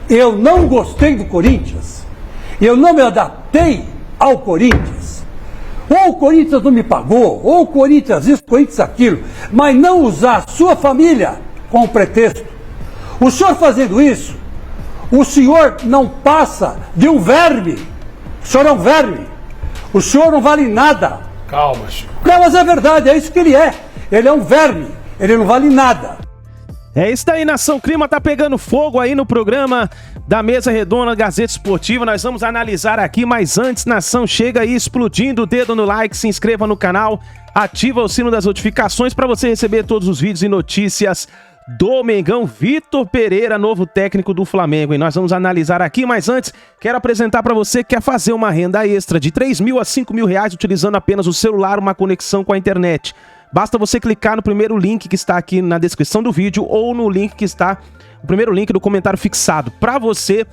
eu não gostei do Corinthians, eu não me adaptei ao Corinthians, ou o Corinthians não me pagou, ou o Corinthians isso, o Corinthians aquilo, mas não usar a sua família como pretexto. O senhor fazendo isso, o senhor não passa de um verme. O senhor é um verme. O senhor não vale nada. Calma, Chico. Não, mas é verdade, é isso que ele é. Ele é um verme, ele não vale nada. É isso daí, Nação Clima tá pegando fogo aí no programa da Mesa Redonda Gazeta Esportiva. Nós vamos analisar aqui, mas antes, Nação, chega aí explodindo o dedo no like, se inscreva no canal, ativa o sino das notificações para você receber todos os vídeos e notícias do Mengão. Vitor Pereira, novo técnico do Flamengo, e nós vamos analisar aqui, mas antes, quero apresentar para você que quer fazer uma renda extra de R$3.000 a R$5.000 utilizando apenas o celular, uma conexão com a internet. Basta você clicar no primeiro link que está aqui na descrição do vídeo ou no link que está, o primeiro link do comentário fixado, para você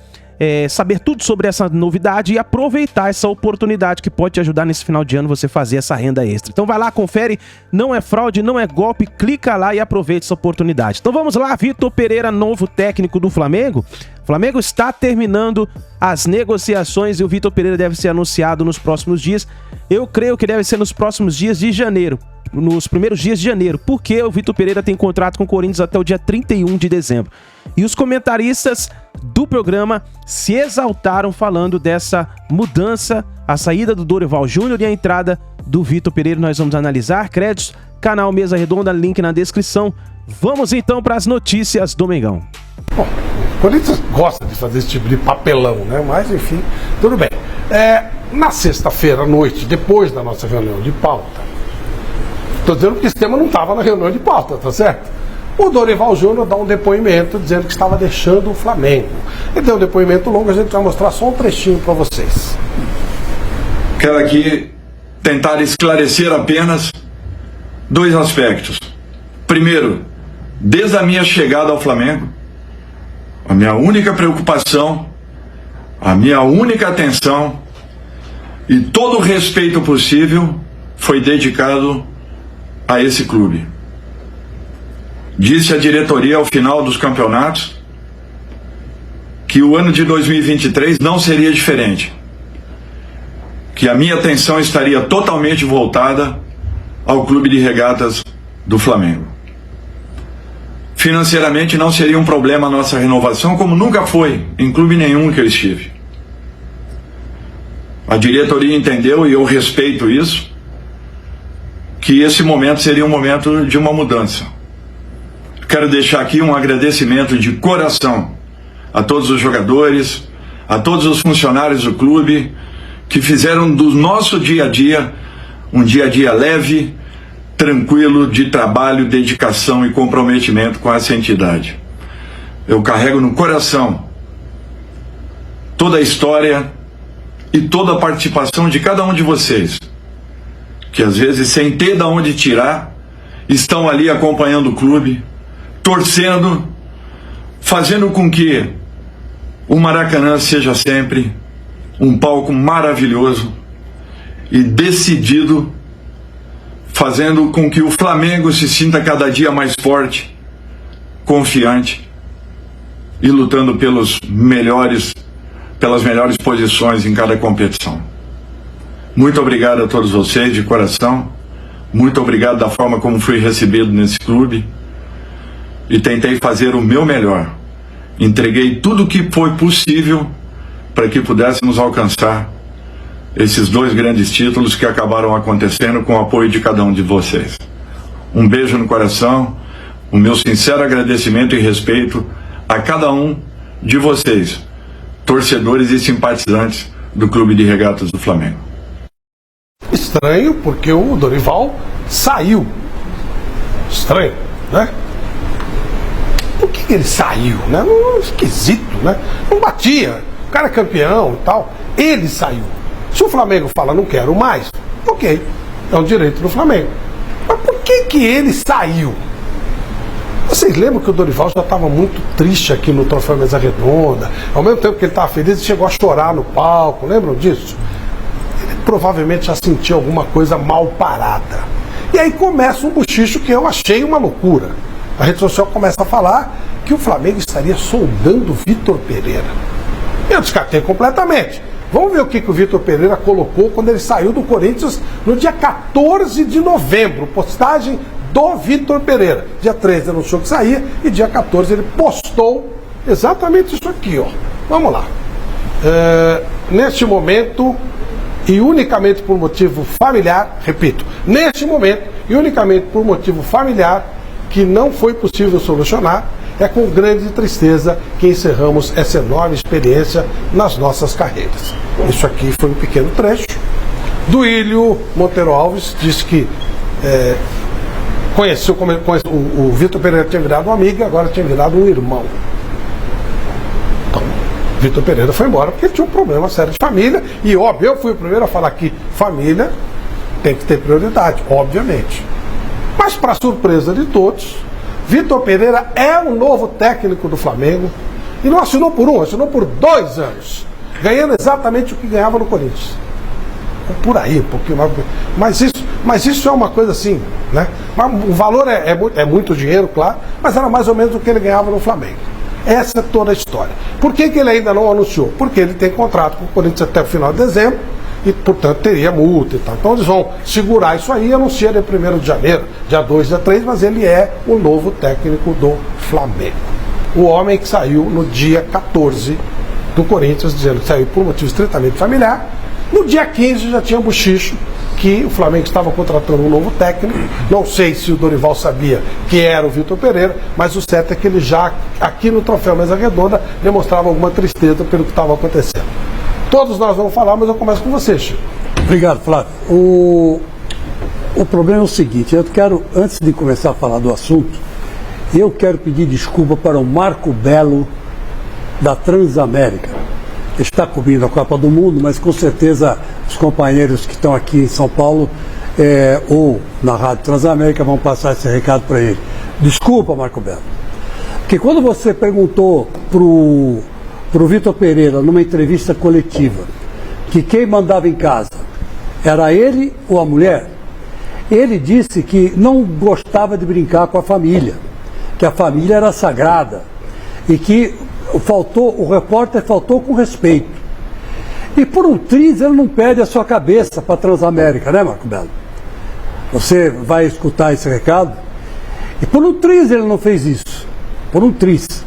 saber tudo sobre essa novidade e aproveitar essa oportunidade que pode te ajudar nesse final de ano você fazer essa renda extra. Então vai lá, confere, não é fraude, não é golpe, clica lá e aproveite essa oportunidade. Então vamos lá, Vitor Pereira, novo técnico do Flamengo. O Flamengo está terminando as negociações e o Vitor Pereira deve ser anunciado nos próximos dias. Eu creio que deve ser nos próximos dias de janeiro, nos primeiros dias de janeiro, porque o Vitor Pereira tem contrato com o Corinthians até o dia 31 de dezembro. E os comentaristas do programa se exaltaram falando dessa mudança, a saída do Dorival Júnior e a entrada do Vitor Pereira. Nós vamos analisar créditos, canal Mesa Redonda, link na descrição. Vamos então para as notícias do Mengão. Bom, o Corinthians gosta de fazer esse tipo de papelão, né? Mas enfim, tudo bem. Na sexta-feira à noite, depois da nossa reunião de pauta, estou dizendo que esse tema não estava na reunião de pauta, tá certo? O Dorival Júnior dá um depoimento dizendo que estava deixando o Flamengo. Ele deu um depoimento longo, a gente vai mostrar só um trechinho para vocês. Quero aqui tentar esclarecer apenas dois aspectos. Primeiro, desde a minha chegada ao Flamengo, a minha única preocupação, a minha única atenção e todo o respeito possível foi dedicado a esse clube. Disse a diretoria ao final dos campeonatos que o ano de 2023 não seria diferente, que a minha atenção estaria totalmente voltada ao Clube de Regatas do Flamengo. Financeiramente não seria um problema a nossa renovação, como nunca foi em clube nenhum que eu estive. A diretoria entendeu, e eu respeito isso, que esse momento seria um momento de uma mudança. Quero deixar aqui um agradecimento de coração a todos os jogadores, a todos os funcionários do clube, que fizeram do nosso dia a dia um dia a dia leve, tranquilo, de trabalho, dedicação e comprometimento com essa entidade. Eu carrego no coração toda a história e toda a participação de cada um de vocês, que às vezes, sem ter de onde tirar, estão ali acompanhando o clube, torcendo, fazendo com que o Maracanã seja sempre um palco maravilhoso e decidido, fazendo com que o Flamengo se sinta cada dia mais forte, confiante e lutando pelas melhores posições em cada competição. Muito obrigado a todos vocês, de coração. Muito obrigado da forma como fui recebido nesse clube. E tentei fazer o meu melhor. Entreguei tudo o que foi possível para que pudéssemos alcançar esses dois grandes títulos que acabaram acontecendo com o apoio de cada um de vocês. Um beijo no coração, o meu sincero agradecimento e respeito a cada um de vocês, torcedores e simpatizantes do Clube de Regatas do Flamengo. Estranho, porque o Dorival saiu. Estranho, né? Por que ele saiu, né? Esquisito, né? Não batia. O cara é campeão e tal. Ele saiu. Se o Flamengo fala, não quero mais, ok. É um direito do Flamengo. Mas por que ele saiu? Vocês lembram que o Dorival já estava muito triste aqui no Troféu Mesa Redonda? Ao mesmo tempo que ele estava feliz, ele chegou a chorar no palco. Lembram disso? Ele provavelmente já sentiu alguma coisa mal parada. E aí começa um bochicho que eu achei uma loucura. a rede social começa a falar que o Flamengo estaria sondando o Vitor Pereira. Eu descartei completamente. Vamos ver o que o Vitor Pereira colocou quando ele saiu do Corinthians no dia 14 de novembro. Postagem do Vitor Pereira. Dia 13 anunciou que saía e dia 14 ele postou exatamente isso aqui, ó. Vamos lá. Neste momento, e unicamente por motivo familiar, repito, neste momento, e unicamente por motivo familiar, que não foi possível solucionar, é com grande tristeza que encerramos essa enorme experiência nas nossas carreiras. Isso aqui foi um pequeno trecho. Duílio Monteiro Alves disse que conheceu o Vitor Pereira, tinha virado um amigo e agora tinha virado um irmão. Então, Vitor Pereira foi embora porque ele tinha um problema sério de família e, óbvio, eu fui o primeiro a falar que família tem que ter prioridade, obviamente. Mas, para surpresa de todos, Vitor Pereira é o novo técnico do Flamengo e não assinou por um, assinou por 2 anos, ganhando exatamente o que ganhava no Corinthians. Por aí, um pouquinho mais. Mas isso é uma coisa assim, né? O valor é muito dinheiro, claro, mas era mais ou menos o que ele ganhava no Flamengo. Essa é toda a história. Por que ele ainda não anunciou? Porque ele tem contrato com o Corinthians até o final de dezembro e, portanto, teria multa e tal. Então eles vão segurar isso aí e anunciar dia 1º de janeiro, dia 2, dia 3, mas ele é o novo técnico do Flamengo. O homem que saiu no dia 14 do Corinthians, dizendo que saiu por motivo estritamente familiar. No dia 15 já tinha bochicho que o Flamengo estava contratando um novo técnico. Não sei se o Dorival sabia que era o Vitor Pereira, mas o certo é que ele já, aqui no Troféu Mesa Redonda, demonstrava alguma tristeza pelo que estava acontecendo. Todos nós vamos falar, mas eu começo com você, Chico. Obrigado, Flávio. O problema é o seguinte, eu quero, antes de começar a falar do assunto, eu quero pedir desculpa para o Marco Belo da Transamérica. Ele está cobrindo a Copa do Mundo, mas com certeza os companheiros que estão aqui em São Paulo ou na Rádio Transamérica vão passar esse recado para ele. Desculpa, Marco Belo. Porque quando você perguntou para o Vitor Pereira, numa entrevista coletiva, que quem mandava em casa era ele ou a mulher, ele disse que não gostava de brincar com a família, que a família era sagrada e que o repórter faltou com respeito. E por um triz ele não perde a sua cabeça para a Transamérica, né, Marco Belo? Você vai escutar esse recado? E por um triz ele não fez isso. Por um triz.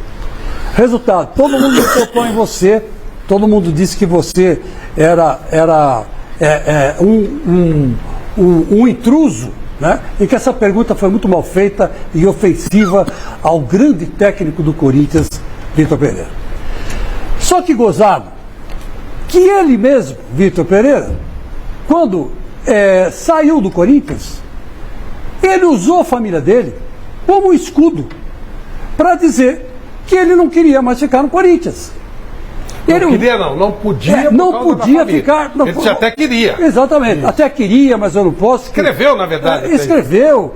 Resultado, todo mundo tocou em você, todo mundo disse que você era um intruso, né? E que essa pergunta foi muito mal feita e ofensiva ao grande técnico do Corinthians, Vitor Pereira. Só que gozado, que ele mesmo, Vitor Pereira, quando saiu do Corinthians, ele usou a família dele como escudo para dizer que ele não queria mais ficar no Corinthians. Não podia. Não podia ficar. Não, ele até queria. Exatamente, isso. Até queria, mas eu não posso. Escreveu, na verdade. Escreveu,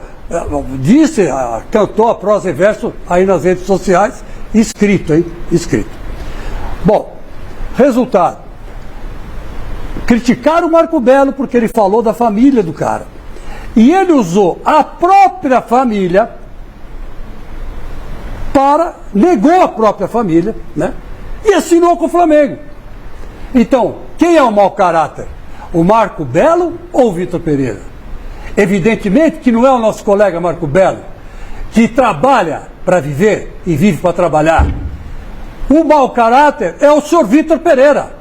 disse, cantou a prosa e verso aí nas redes sociais, escrito, hein? Escrito. Bom, resultado. Criticaram o Marco Belo porque ele falou da família do cara. E ele usou a própria família negou a própria família, né? E assinou com o Flamengo. Então, quem é o mau caráter? O Marco Belo ou o Vitor Pereira? Evidentemente que não é o nosso colega Marco Belo, que trabalha para viver e vive para trabalhar. O mau caráter é o senhor Vitor Pereira.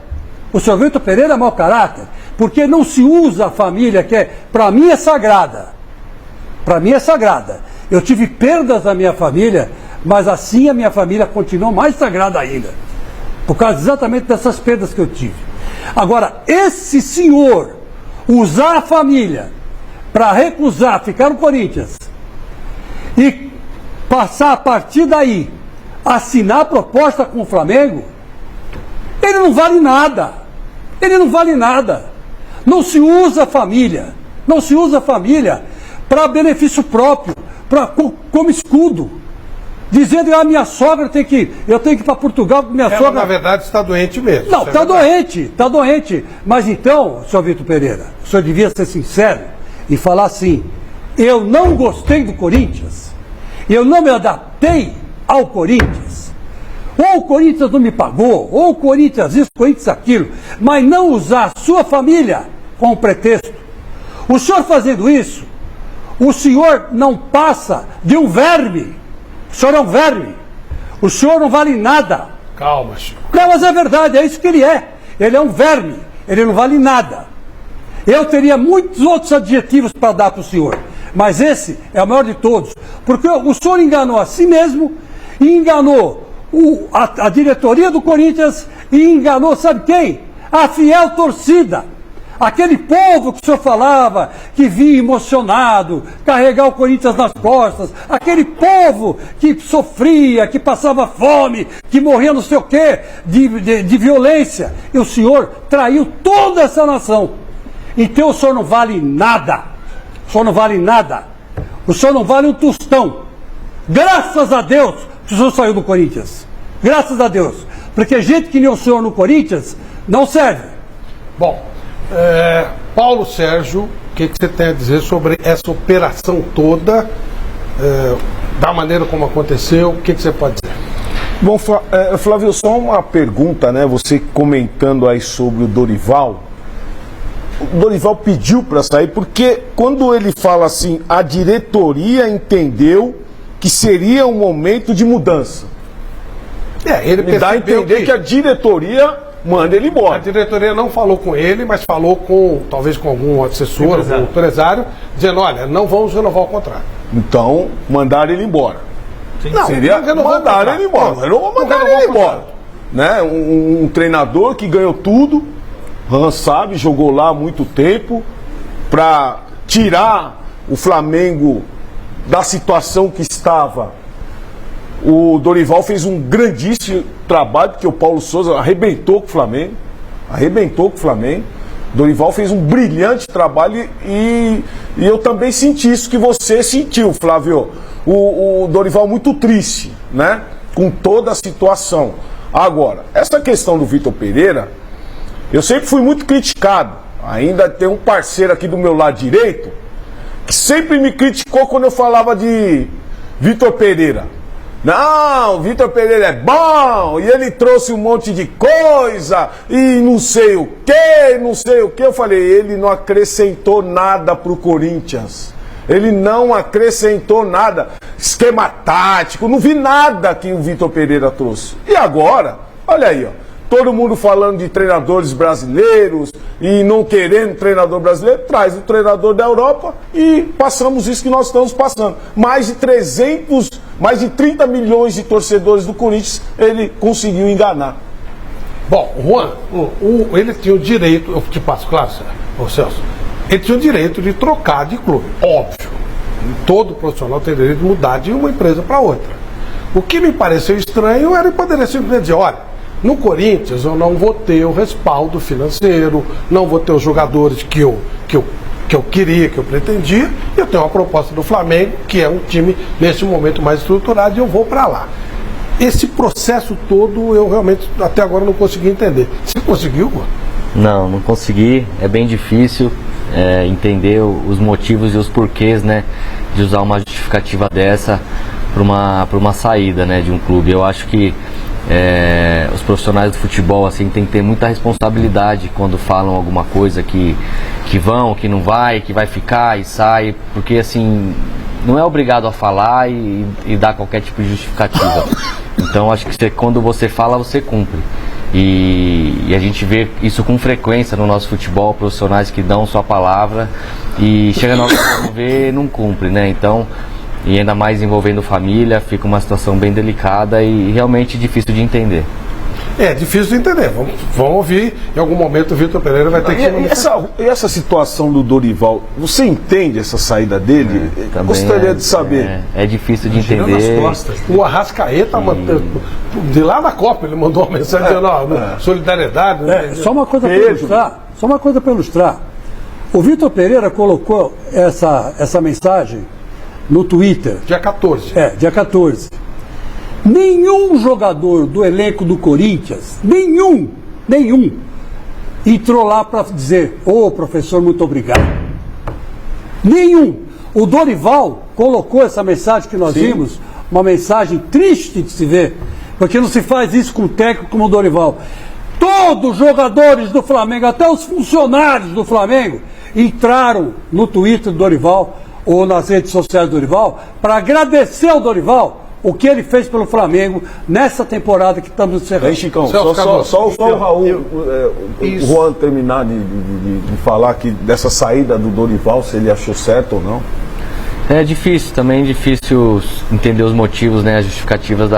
O senhor Vitor Pereira é mau caráter, porque não se usa a família, que para mim é sagrada. Para mim é sagrada. Eu tive perdas da minha família, mas assim a minha família continuou mais sagrada ainda. Por causa exatamente dessas perdas que eu tive. Agora, esse senhor usar a família para recusar ficar no Corinthians e passar a partir daí assinar a proposta com o Flamengo, ele não vale nada. Ele não vale nada. Não se usa a família. Não se usa a família para benefício próprio, como escudo. Dizendo que a minha sogra eu tenho que ir para Portugal com minha sogra. Ela, na verdade, está doente mesmo. Não, está doente. Mas então, senhor Vitor Pereira, o senhor devia ser sincero e falar assim: eu não gostei do Corinthians Eu não me adaptei ao Corinthians. Ou o Corinthians não me pagou, ou o Corinthians isso, o Corinthians aquilo, mas não usar a sua família como pretexto. O senhor fazendo isso, o senhor não passa de um verme. O senhor é um verme. O senhor não vale nada. Calma, Chico. Não, mas é verdade, é isso que ele é. Ele é um verme, ele não vale nada. Eu teria muitos outros adjetivos para dar para o senhor, mas esse é o maior de todos, porque o senhor enganou a si mesmo, e enganou a diretoria do Corinthians, e enganou, sabe quem? A fiel torcida. Aquele povo que o senhor falava, que vinha emocionado, carregar o Corinthians nas costas, aquele povo que sofria, que passava fome, que morria não sei o quê, de violência. E o senhor traiu toda essa nação. Então o senhor não vale nada. O senhor não vale nada. O senhor não vale um tostão. Graças a Deus que o senhor saiu do Corinthians. Graças a Deus. Porque gente que nem o senhor no Corinthians não serve. Bom, Paulo Sérgio, o que você tem a dizer sobre essa operação toda, da maneira como aconteceu, o que você pode dizer? Bom, Flávio, só uma pergunta, né? Você comentando aí sobre o Dorival. O Dorival pediu para sair porque quando ele fala assim, a diretoria entendeu que seria um momento de mudança. Ele Me dá a entender que a diretoria manda ele a embora. diretoria não falou com ele, mas falou com, talvez com algum assessor, algum empresário, dizendo, olha, não vamos renovar o contrato. Então, mandaram ele embora. Não, Seria não renovou o mandaram contrato. ele embora. Mas não mandaram renovou ele o embora. contrato. Né? Um treinador que ganhou tudo, Hans sabe, jogou lá há muito tempo, para tirar o Flamengo da situação que estava. O Dorival fez um grandíssimo trabalho, porque o Paulo Souza arrebentou com o Flamengo. Dorival fez um brilhante trabalho e eu também senti isso que você sentiu, Flávio. O Dorival muito triste, né? Com toda a situação. Agora, essa questão do Vitor Pereira, eu sempre fui muito criticado. Ainda tem um parceiro aqui do meu lado direito que sempre me criticou quando eu falava de Vitor Pereira. Não, o Vitor Pereira é bom, e ele trouxe um monte de coisa, e não sei o que. Eu falei, ele não acrescentou nada pro Corinthians. Ele não acrescentou nada. Esquema tático, não vi nada que o Vitor Pereira trouxe. E agora, olha aí, ó. Todo mundo falando de treinadores brasileiros e não querendo treinador brasileiro, traz o treinador da Europa e passamos isso que nós estamos passando. Mais de 30 milhões de torcedores do Corinthians, ele conseguiu enganar. Bom, Juan, ele tinha o direito, eu te passo, claro, Celso, ele tinha o direito de trocar de clube, óbvio. Todo profissional tem o direito de mudar de uma empresa para outra. O que me pareceu estranho era ele poderia simplesmente dizer, olha, no Corinthians eu não vou ter o respaldo financeiro, não vou ter os jogadores que eu queria, que eu pretendia, e eu tenho uma proposta do Flamengo, que é um time nesse momento mais estruturado, e eu vou para lá. Esse processo todo eu realmente até agora não consegui entender. Você conseguiu, Juan? Não consegui, é bem difícil entender os motivos e os porquês, né, de usar uma justificativa dessa para uma saída, né, de um clube. Eu acho que os profissionais do futebol assim tem que ter muita responsabilidade quando falam alguma coisa que vão, que não vai, que vai ficar e sai, porque assim não é obrigado a falar e dar qualquer tipo de justificativa. Então acho que quando você fala, você cumpre. E a gente vê isso com frequência no nosso futebol, profissionais que dão sua palavra e chega na hora de ver, não cumpre, né? Então, e ainda mais envolvendo família, fica uma situação bem delicada e realmente difícil de entender. É difícil de entender. Vamos ouvir. Em algum momento o Vitor Pereira vai ter que... E essa situação do Dorival, você entende essa saída dele? Gostaria de saber. É difícil de entender. O Arrascaeta, de lá da Copa, ele mandou uma mensagem dizendo, solidariedade. Só uma coisa para ilustrar. O Vitor Pereira colocou essa mensagem no Twitter. Dia 14. Dia 14. Nenhum jogador do elenco do Corinthians, nenhum, entrou lá para dizer, professor, muito obrigado. Nenhum. O Dorival colocou essa mensagem que nós vimos, uma mensagem triste de se ver, porque não se faz isso com um técnico como o Dorival. Todos os jogadores do Flamengo, até os funcionários do Flamengo, entraram no Twitter do Dorival ou nas redes sociais do Dorival para agradecer ao Dorival o que ele fez pelo Flamengo nessa temporada que estamos encerrando. Aí, Chicão, só o Raul, o Juan terminar de falar que dessa saída do Dorival, se ele achou certo ou não. É difícil, também difícil entender os motivos, né, as justificativas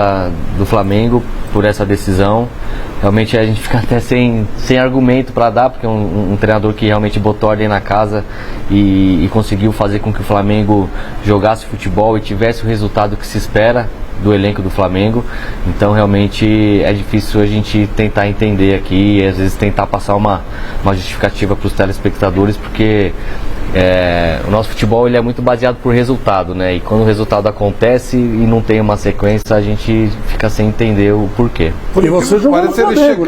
do Flamengo por essa decisão. Realmente a gente fica até sem argumento para dar, porque é um treinador que realmente botou ordem na casa e conseguiu fazer com que o Flamengo jogasse futebol e tivesse o resultado que se espera do elenco do Flamengo. Então realmente é difícil a gente tentar entender aqui e às vezes tentar passar uma justificativa para os telespectadores, porque o nosso futebol ele é muito baseado por resultado, né? E quando o resultado acontece e não tem uma sequência, a gente fica sem entender o porquê. E você jogou no Flamengo,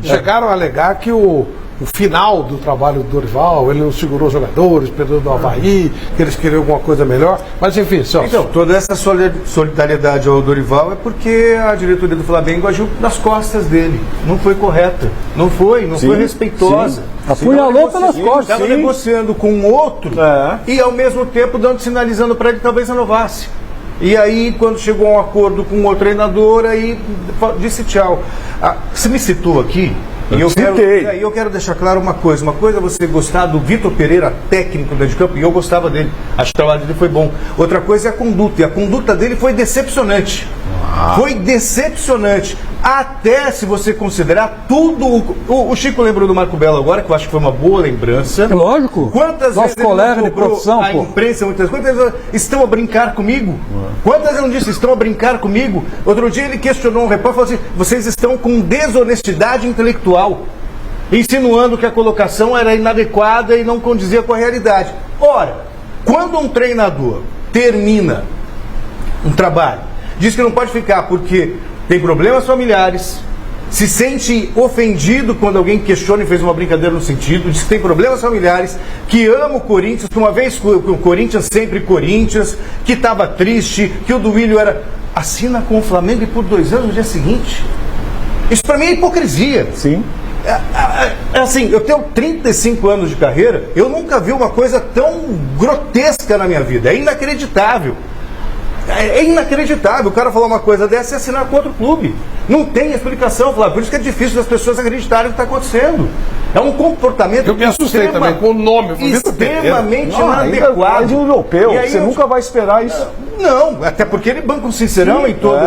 chegaram a alegar que o final do trabalho do Dorival, ele não segurou os jogadores, perdeu do Avaí, que eles queriam alguma coisa melhor, mas enfim, Celso. Então, toda essa solidariedade ao Dorival é porque a diretoria do Flamengo agiu nas costas dele, não foi correta, não foi respeitosa. Apunhalou pelas costas. Estava negociando com outro e ao mesmo tempo sinalizando para ele que talvez renovasse. E aí, quando chegou a um acordo com outro treinador, aí disse tchau. Você me citou aqui, e eu quero deixar claro uma coisa. Uma coisa é você gostar do Vitor Pereira, técnico dentro de campo, e eu gostava dele. Acho que o trabalho dele foi bom. Outra coisa é a conduta, e a conduta dele foi decepcionante. Foi decepcionante. Até se você considerar tudo. O Chico lembrou do Marco Belo agora, que eu acho que foi uma boa lembrança. Lógico. Quantas vezes colega de profissão, a imprensa, quantas vezes estão a brincar comigo? Quantas vezes ele não disse, estão a brincar comigo? Outro dia ele questionou um repórter e falou assim: vocês estão com desonestidade intelectual, insinuando que a colocação era inadequada e não condizia com a realidade. Ora, quando um treinador termina um trabalho, diz que não pode ficar porque tem problemas familiares, se sente ofendido quando alguém questiona e fez uma brincadeira no sentido, diz que tem problemas familiares, que ama o Corinthians, que uma vez o Corinthians, sempre Corinthians, que estava triste, que o Duílio era... Assina com o Flamengo e por 2 anos no dia seguinte. Isso para mim é hipocrisia. Sim. Assim, eu tenho 35 anos de carreira, eu nunca vi uma coisa tão grotesca na minha vida. É inacreditável. É inacreditável. O cara falar uma coisa dessa e assinar com outro clube. Não tem explicação, Flávio. Por isso que é difícil das pessoas acreditarem no que está acontecendo. É um comportamento... Eu me assustei também com o nome. Extremamente inadequado. De um europeu, você nunca vai esperar isso. Não, até porque ele banca um sincerão em todos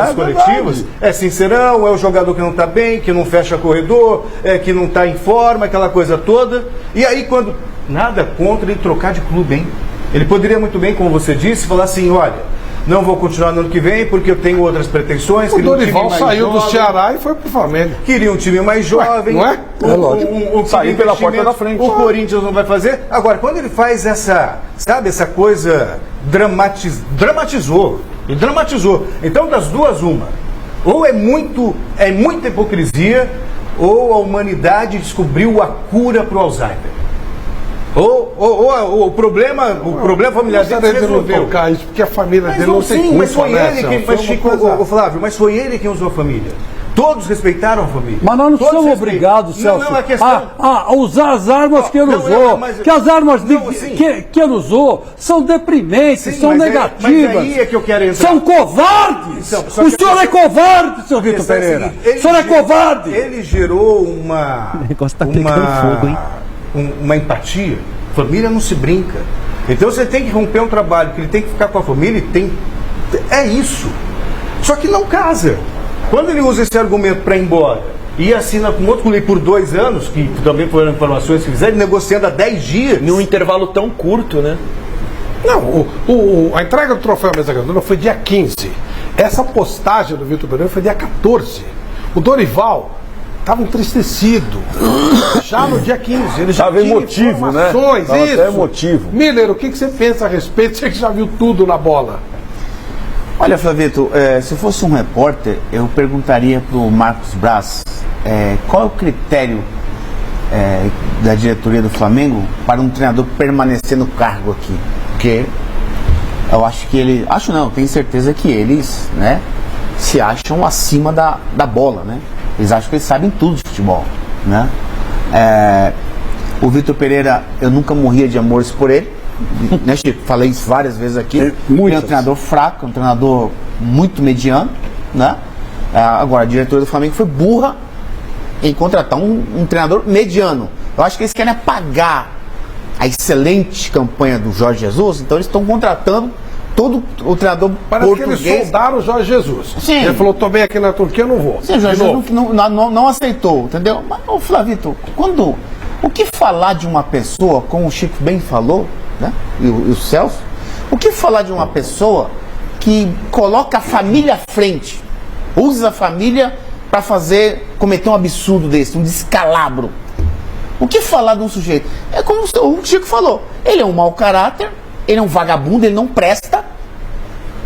os coletivos. É sincerão, é o jogador que não está bem, que não fecha corredor, que não está em forma, aquela coisa toda. E aí quando... Nada contra ele trocar de clube, hein? Ele poderia muito bem, como você disse, falar assim: olha, não vou continuar no ano que vem porque eu tenho outras pretensões. O Dorival saiu do Ceará e foi pro Flamengo. Queria um time mais jovem. Não é? Sair pela porta da frente. O Corinthians não vai fazer. Agora, quando ele faz essa coisa, dramatizou. Então, das duas, uma. Ou é muita hipocrisia, ou a humanidade descobriu a cura pro Alzheimer. Ou o problema familiar dele se resolveu. Tocar isso, porque a família dele não tem culpa, mas foi ele Flávio, mas foi ele quem usou a família. Todos respeitaram a família. Mas nós não somos obrigados, Celso, a usar as armas que ele usou. Que as armas que ele usou são deprimentes, são negativas. Mas aí é que eu quero entrar. São covardes. O senhor é covarde, seu Vitor Pereira. O senhor é covarde. Ele gerou uma empatia. Família não se brinca. Então você tem que romper um trabalho que ele tem que ficar com a família. É isso. Só que não casa. Quando ele usa esse argumento para ir embora e assina com outro clube por 2 anos, que também foram informações que fizeram, negociando há 10 dias. Num intervalo tão curto, né? Não, a entrega do troféu Mesa Grandona foi dia 15. Essa postagem do Vitor Pereira foi dia 14. O Dorival estava entristecido. Já no dia 15. Ele já tinha emotivo, né? Tava isso. Até emotivo. Miller, o que você pensa a respeito? Você que já viu tudo na bola. Olha, Flavito, se eu fosse um repórter, eu perguntaria para o Marcos Braz qual é o critério da diretoria do Flamengo para um treinador permanecer no cargo aqui. Porque eu acho que ele... Acho não, tenho certeza que eles, né, se acham acima da bola, né? Eles acham que eles sabem tudo de futebol, né? O Vitor Pereira, eu nunca morria de amores por ele, né, Chico? Falei isso várias vezes aqui. Ele é um treinador fraco, um treinador muito mediano, né? Agora, a diretoria do Flamengo foi burra em contratar um treinador mediano. Eu acho que eles querem apagar a excelente campanha do Jorge Jesus, então eles estão contratando todo o treinador Parece português. que eles soldaram o Jorge Jesus. Sim. Ele falou, tô bem aqui na Turquia, eu não vou. Sim, o Jorge Jesus não aceitou, entendeu? Mas, ô Flavito, o que falar de uma pessoa, como o Chico bem falou, né? E o Celso, o que falar de uma pessoa que coloca a família à frente, usa a família para cometer um absurdo desse, um descalabro? O que falar de um sujeito? É como o Chico falou, ele é um mau caráter, ele é um vagabundo, ele não presta,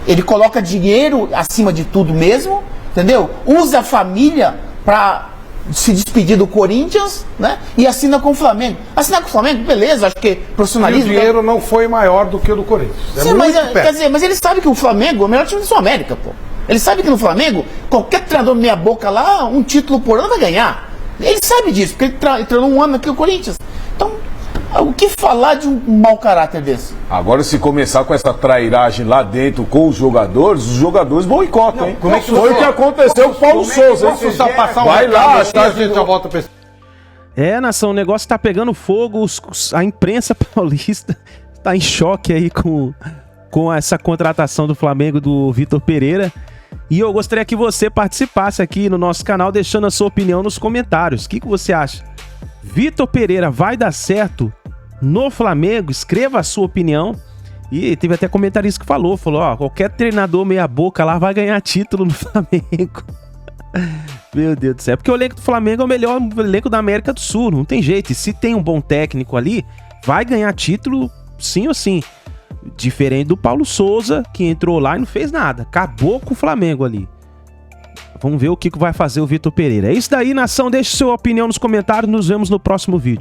ele coloca dinheiro acima de tudo mesmo, entendeu? Usa a família para se despedir do Corinthians, né? E assina com o Flamengo. Assinar com o Flamengo, beleza, acho que E profissionalismo... o dinheiro não foi maior do que o do Corinthians. Sim, mas, quer dizer, mas ele sabe que o Flamengo é o melhor time da Sul-América, pô. Ele sabe que no Flamengo, qualquer treinador meia boca lá, um título por ano vai ganhar. Ele sabe disso, porque ele treinou um ano aqui no Corinthians. Então, o que falar de um mau caráter desse? Agora, se começar com essa trairagem lá dentro com os jogadores boicotam, hein? como é que foi o que aconteceu com o Paulo Souza, hein? Posso só passar Vai lá, Tá, a gente já volta pra esse... Nação, o negócio tá pegando fogo, a imprensa paulista tá em choque aí com essa contratação do Flamengo do Vitor Pereira. E eu gostaria que você participasse aqui no nosso canal, deixando a sua opinião nos comentários. O que você acha? Vitor Pereira vai dar certo no Flamengo? Escreva a sua opinião. E teve até comentarista que falou, ó, qualquer treinador meia boca lá vai ganhar título no Flamengo. Meu Deus do céu, porque o elenco do Flamengo é o melhor elenco da América do Sul, não tem jeito. E se tem um bom técnico ali, vai ganhar título sim ou sim. Diferente do Paulo Souza, que entrou lá e não fez nada. Acabou com o Flamengo ali. Vamos ver o que vai fazer o Vitor Pereira. É isso daí, nação. Deixe sua opinião nos comentários. Nos vemos no próximo vídeo.